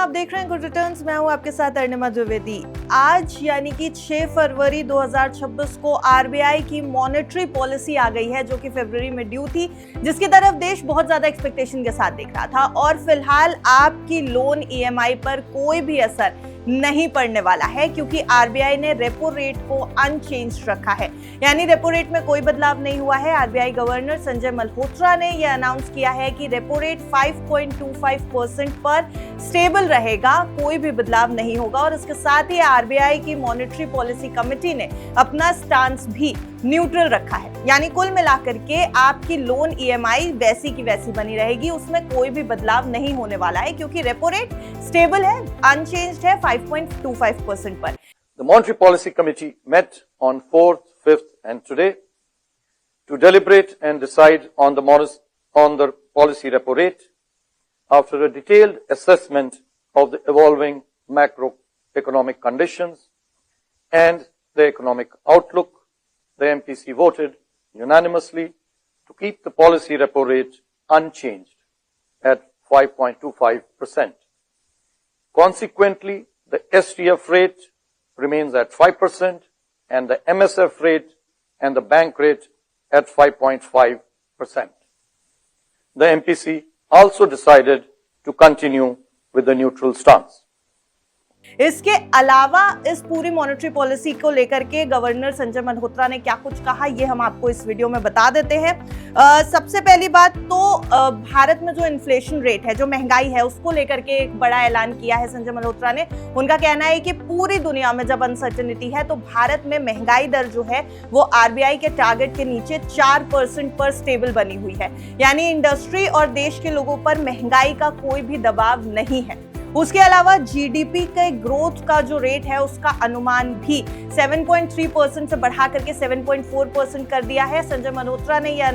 आप देख रहे हैं गुड रिटर्न्स। मैं हूं आपके साथ अर्णिमा द्विवेदी। आज यानी कि 6 फरवरी 2026 को आरबीआई की मॉनेटरी पॉलिसी आ गई है, जो कि फरवरी में ड्यू थी, जिसकी तरफ देश बहुत ज्यादा एक्सपेक्टेशन के साथ देख रहा था। और फिलहाल आपकी लोन ईएमआई पर कोई भी असर नहीं पड़ने वाला है, क्योंकि आरबीआई ने रेपो रेट को अनचेंज रखा है, यानी रेपो रेट में कोई बदलाव नहीं हुआ है। आरबीआई गवर्नर संजय मल्होत्रा ने यह अनाउंस किया है कि रेपो रेट 5.25% पर स्टेबल रहेगा, कोई भी बदलाव नहीं होगा। और इसके साथ ही आरबीआई की मॉनेटरी पॉलिसी कमेटी ने अपना स्टांस भी न्यूट्रल रखा है, यानी कुल मिलाकर के आपकी लोन ईएमआई वैसी की वैसी बनी रहेगी, उसमें कोई भी बदलाव नहीं होने वाला है, क्योंकि रेपो रेट स्टेबल है, अनचेंज्ड है 5.25% पर। The Monetary Policy Committee met on 4th, 5th and today to deliberate and decide on the policy repo rate after a detailed assessment of the evolving macroeconomic conditions and the economic outlook. The MPC voted unanimously to keep the policy repo rate unchanged at 5.25%. Consequently, the STF rate remains at 5% and the MSF rate and the bank rate at 5.5%. The MPC also decided to continue with the neutral stance. इसके अलावा इस पूरी monetary policy को लेकर के governor Sanjay Malhotra ने क्या कुछ कहा, ये हम आपको इस वीडियो में बता देते हैं। सबसे पहली बात तो भारत में जो इन्फ्लेशन रेट है, जो महंगाई है, उसको लेकर के एक बड़ा ऐलान किया है संजय मल्होत्रा ने। उनका कहना है कि पूरी दुनिया में जब अनसर्टेनिटी है, तो भारत में महंगाई दर जो है वो आरबीआई के टारगेट के नीचे 4% पर स्टेबल बनी हुई है, यानी इंडस्ट्री और देश के लोगों पर महंगाई का कोई भी दबाव नहीं है। उसके अलावा जीडीपी के ग्रोथ का जो रेट है, उसका अनुमान भी 7.3% से बढ़ा करके 7.4% कर दिया है। संजय मल्होत्रा ने यह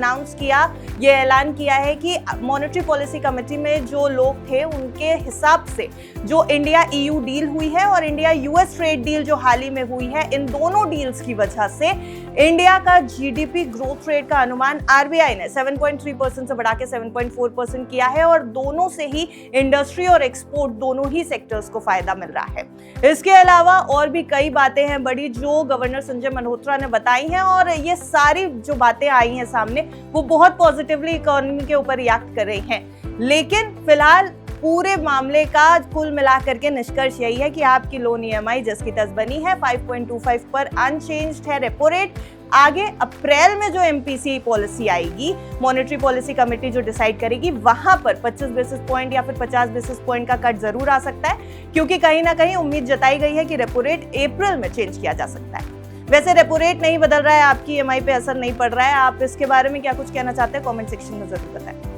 ऐलान किया है कि मॉनेटरी पॉलिसी कमेटी में जो लोग थे, उनके हिसाब से जो इंडिया ईयू डील हुई है और इंडिया यूएस ट्रेड डील जो हाल ही में हुई है, इन दोनों डील्स की वजह से इंडिया का जीडीपी ग्रोथ रेट का अनुमान आरबीआई ने 7.3% से बढ़ा के 7.4% किया है, और दोनों से ही इंडस्ट्री और एक्सपोर्ट दोनों ही सेक्टर्स को फायदा मिल रहा है। इसके अलावा और भी कई बातें हैं बड़ी, जो गवर्नर संजय मल्होत्रा ने बताई हैं, और ये सारी जो बातें आई हैं सामने, वो बहुत पॉजिटिवली इकोनॉमी के ऊपर रिएक्ट कर रही हैं। लेकिन फिलहाल पूरे मामले का कुल मिलाकर के निष्कर्ष यही है कि आपकी लोन ईएमआई जिसकी तस बनी है 5.25 पर अनचेंज्ड है रेपो रेट। आगे अप्रैल में जो एमपीसी पॉलिसी आएगी, मॉनेटरी पॉलिसी कमेटी जो डिसाइड करेगी, वहां पर 25 बेसिस पॉइंट या फिर 50 बेसिस पॉइंट का कट जरूर आ सकता है, क्योंकि कहीं ना कहीं उम्मीद जताई गई है कि रेपो रेट अप्रैल में चेंज किया जा सकता है। वैसे रेपो रेट नहीं बदल रहा है, आपकी ईएमआई पे असर नहीं पड़ रहा है। आप इसके बारे में क्या कुछ कहना चाहते हैं, कमेंट सेक्शन में जरूर बताएं।